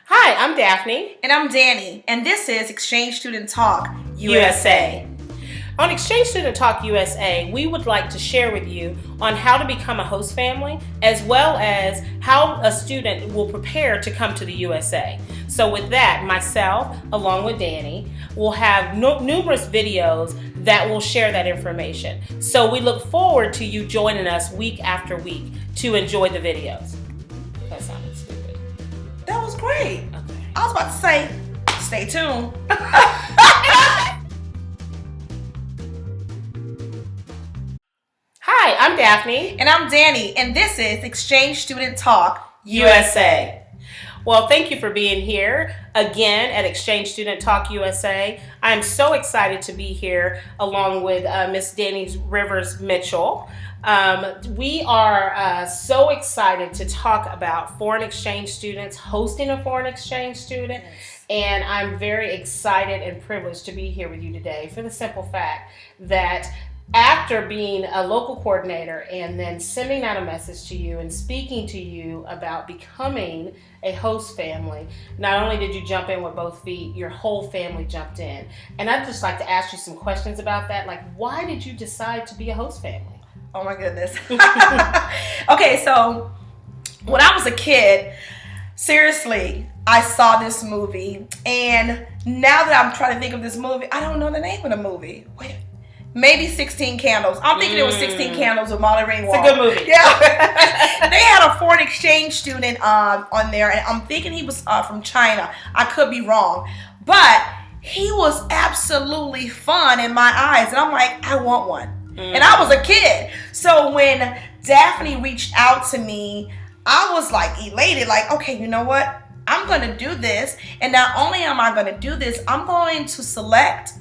Hi, I'm Daphne. And I'm Danny, and this is Exchange Student Talk USA. On Exchange Student Talk USA, we would like to share with you on how to become a host family, as well as how a student will prepare to come to the USA. So with that, myself, along with Danny, will have numerous videos that will share that information. So we look forward to you joining us week after week to enjoy the videos. That sounded stupid. That was great. Okay. I was about to say, stay tuned. Hi, I'm Daphne. And I'm Danny, and this is Exchange Student Talk USA. Well, thank you for being here again at Exchange Student Talk USA. I'm so excited to be here along with Miss Danny Rivers Mitchell. We are so excited to talk about foreign exchange students, hosting a foreign exchange student. And I'm very excited and privileged to be here with you today for the simple fact that after being a local coordinator and then sending out a message to you and speaking to you about becoming a host family, not only did you jump in with both feet, your whole family jumped in. And I'd just like to ask you some questions about that. Like, why did you decide to be a host family? Oh my goodness. Okay, so when I was a kid, seriously, I saw this movie, and now that I'm trying to think of this movie, I don't know the name of the movie. Wait, maybe 16 Candles. I'm thinking it was 16 Candles with Molly Ringwald. It's a good movie. Yeah. They had a foreign exchange student on there, and I'm thinking he was from China. I could be wrong, but he was absolutely fun in my eyes, and I'm like, I want one. And I was a kid. So when Daphne reached out to me, I was like elated, like, okay, you know what? I'm going to do this. And not only am I going to do this, I'm going to select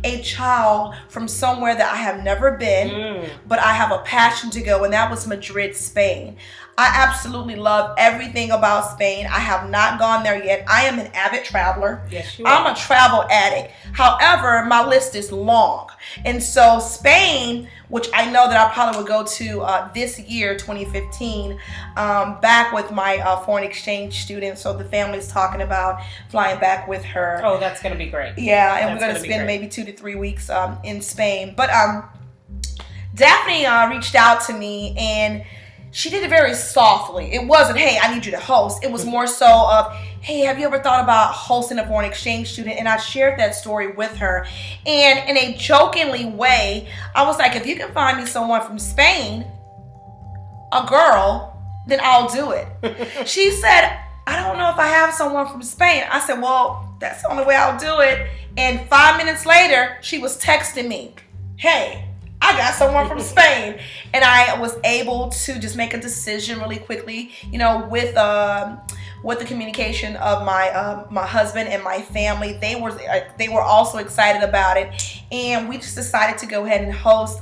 a child from somewhere that I have never been, but I have a passion to go, and that was Madrid, Spain. I absolutely love everything about Spain. I have not gone there yet. I am an avid traveler. Yes, you are. I'm a travel addict. However, my list is long. And so Spain, which I know that I probably would go to this year, 2015, back with my foreign exchange student. So the family's talking about flying back with her. Oh, that's going to be great. Yeah, and we're going to spend maybe 2 to 3 weeks in Spain. But Daphne reached out to me, and she did it very softly. It wasn't, hey, I need you to host. It was more so of, hey, have you ever thought about hosting a foreign exchange student? And I shared that story with her. And in a jokingly way, I was like, if you can find me someone from Spain, a girl, then I'll do it. She said, I don't know if I have someone from Spain. I said, well, that's the only way I'll do it. And 5 minutes later, she was texting me, hey, I got someone from Spain. And I was able to just make a decision really quickly, you know, with the communication of my husband and my family. They were also excited about it, and we just decided to go ahead and host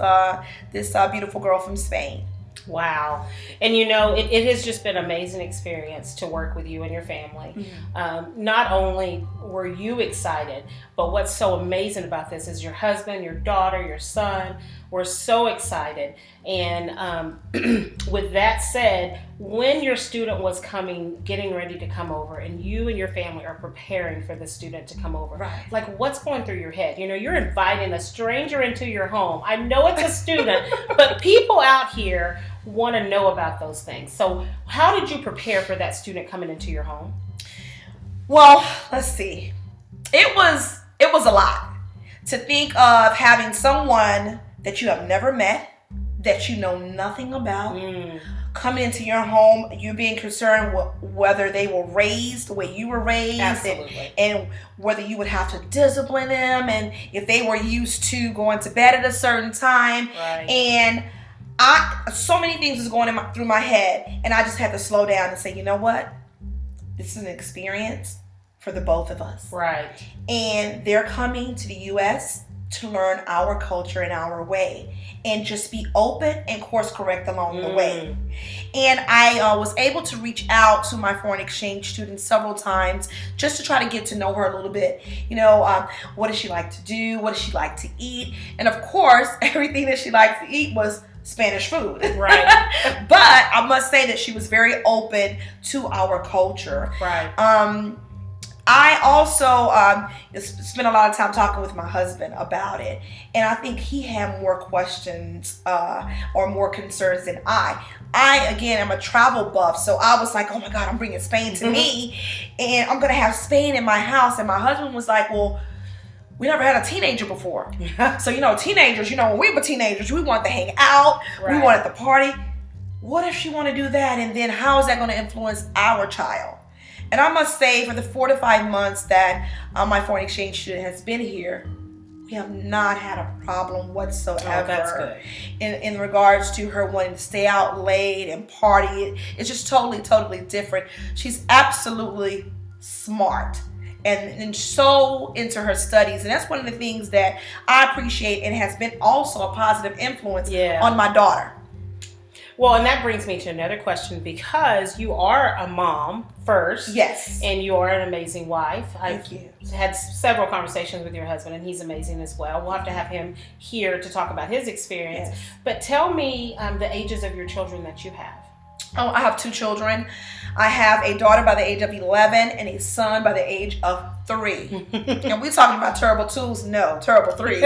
this beautiful girl from Spain. Wow. And you know, it has just been an amazing experience to work with you and your family. Not only were you excited, but what's so amazing about this is your husband, your daughter, your son were so excited. And with that said, when your student was getting ready to come over, and you and your family are preparing for the student to come over, right, like what's going through your head? You know, you're inviting a stranger into your home. I know it's a student, but people out here want to know about those things. So how did you prepare for that student coming into your home? Well, let's see. It was a lot to think of having someone that you have never met, that you know nothing about, coming into your home. You're being concerned whether they were raised the way you were raised, and whether you would have to discipline them, and if they were used to going to bed at a certain time. Right. And so many things was going through my head, and I just had to slow down and say, you know what? This is an experience for the both of us. Right. And they're coming to the U.S. to learn our culture and our way, and just be open and course correct along the way. And I was able to reach out to my foreign exchange student several times just to try to get to know her a little bit. You know, what does she like to do? What does she like to eat? And of course, everything that she likes to eat was Spanish food. Right. But I must say that she was very open to our culture. Right. I also spent a lot of time talking with my husband about it, and I think he had more questions or more concerns than I. Again, am a travel buff, so I was like, oh my God, I'm bringing Spain to me, and I'm going to have Spain in my house. And my husband was like, well, we never had a teenager before. So, teenagers, when we were teenagers, we wanted to hang out. Right. We wanted to party. What if she want to do that? And then how is that going to influence our child? And I must say, for the 4 to 5 months that my foreign exchange student has been here, we have not had a problem whatsoever. Oh, that's good. In regards to her wanting to stay out late and party. It's just totally different. She's absolutely smart and so into her studies. And that's one of the things that I appreciate and has been also a positive influence on my daughter. Well, and that brings me to another question, because you are a mom first. Yes. And you are an amazing wife. Thank you. I've had several conversations with your husband, and he's amazing as well. We'll have to have him here to talk about his experience. Yes. But tell me the ages of your children that you have. Oh, I have 2 children. I have a daughter by the age of 11 and a son by the age of 3. And we're talking about terrible 2s? No, terrible 3s.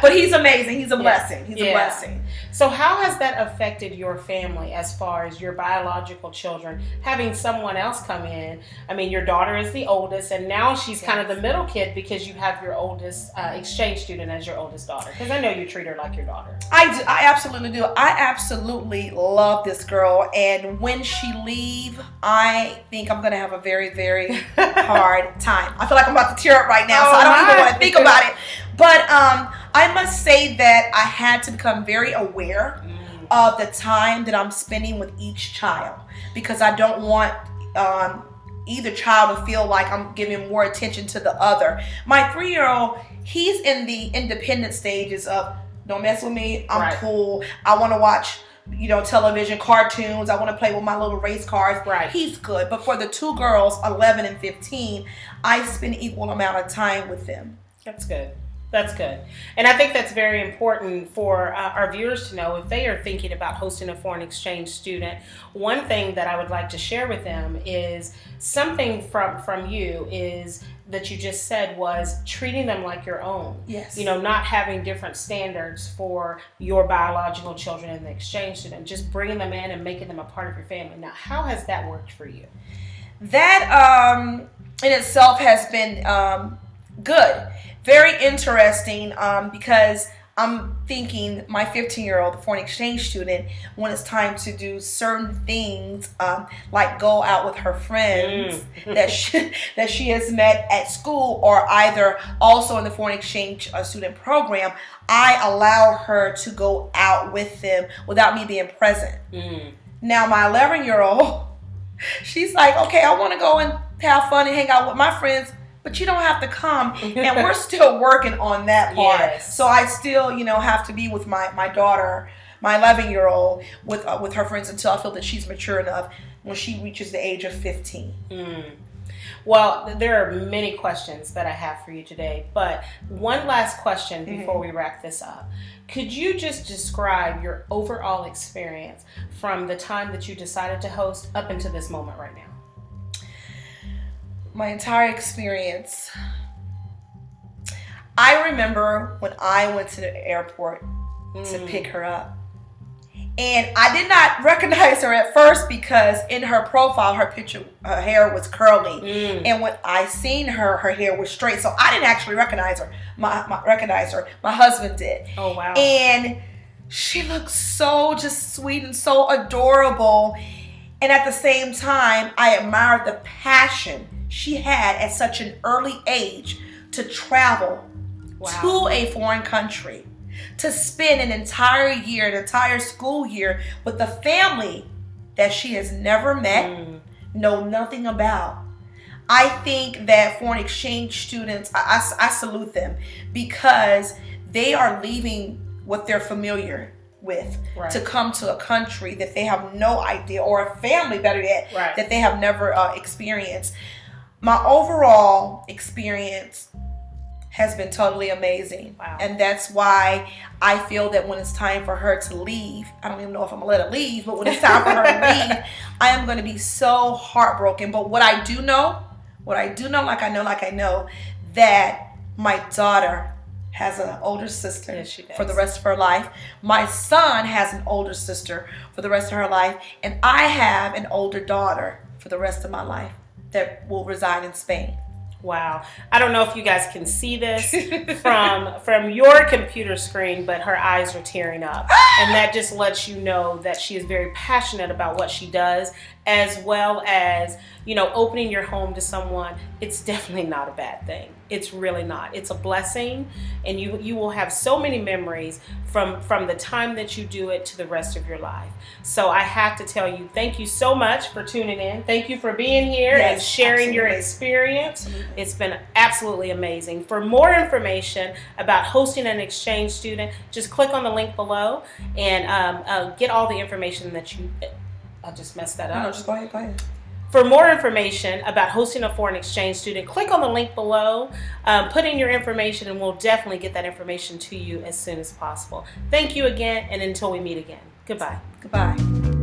But he's amazing. He's a blessing. He's a blessing. So how has that affected your family as far as your biological children, having someone else come in? I mean, your daughter is the oldest, and now she's kind of the middle kid because you have your oldest exchange student as your oldest daughter. Because I know you treat her like your daughter. I do. I absolutely do. I absolutely love this girl. And when she leaves, I think I'm going to have a very, very hard time. I feel like I'm about to tear up right now, so I don't even want to think about it. But I must say that I had to become very aware of the time that I'm spending with each child, because I don't want either child to feel like I'm giving more attention to the other. My 3-year-old, he's in the independent stages of, don't mess with me, I'm cool, I want to watch television, cartoons, I want to play with my little race cars. Right. He's good. But for the 2 girls, 11 and 15, I spend equal amount of time with them. That's good. That's good. And I think that's very important for our viewers to know if they are thinking about hosting a foreign exchange student. One thing that I would like to share with them is something from you is that you just said was treating them like your own. Yes. Not having different standards for your biological children and the exchange student, just bringing them in and making them a part of your family. Now, how has that worked for you? That in itself has been good. Very interesting because I'm thinking my 15-year-old, the foreign exchange student, when it's time to do certain things, like go out with her friends that she has met at school, or either also in the foreign exchange student program, I allow her to go out with them without me being present. Now, my 11-year-old, she's like, okay, I want to go and have fun and hang out with my friends, but you don't have to come. And we're still working on that part. Yes. So I still, have to be with my daughter, my 11-year-old, with her friends until I feel that she's mature enough when she reaches the age of 15. Well, there are many questions that I have for you today, but one last question before we wrap this up. Could you just describe your overall experience from the time that you decided to host up until this moment right now? My entire experience. I remember when I went to the airport to pick her up. And I did not recognize her at first because in her profile, her picture, her hair was curly. And when I seen her, her hair was straight. So I didn't actually recognize her. My husband did. Oh, wow. And she looked so just sweet and so adorable. And at the same time, I admired the passion she had at such an early age to travel to a foreign country, to spend an entire year, an entire school year with a family that she has never met, know nothing about. I think that foreign exchange students, I salute them because they are leaving what they're familiar with to come to a country that they have no idea, or a family, better yet, that they have never experienced. My overall experience has been totally amazing. Wow. And that's why I feel that when it's time for her to leave, I don't even know if I'm going to let her leave, but when it's time for her to leave, I am going to be so heartbroken. But what I do know, What I do know, like I know that my daughter has an older sister Yes, she does. for the rest of her life. My son has an older sister for the rest of her life. And I have an older daughter for the rest of my life that will reside in Spain. Wow. I don't know if you guys can see this from your computer screen, but her eyes are tearing up. And that just lets you know that she is very passionate about what she does, as well as, you know, opening your home to someone. It's definitely not a bad thing. It's really not. It's a blessing, and you will have so many memories from the time that you do it to the rest of your life. So I have to tell you, thank you so much for tuning in. Thank you for being here and sharing your experience. Absolutely. It's been absolutely amazing. For more information about hosting an exchange student, just click on the link below and get all the information that you... I just messed that up. No, just go ahead. For more information about hosting a foreign exchange student, click on the link below, put in your information, and we'll definitely get that information to you as soon as possible. Thank you again, and until we meet again. Goodbye. Goodbye.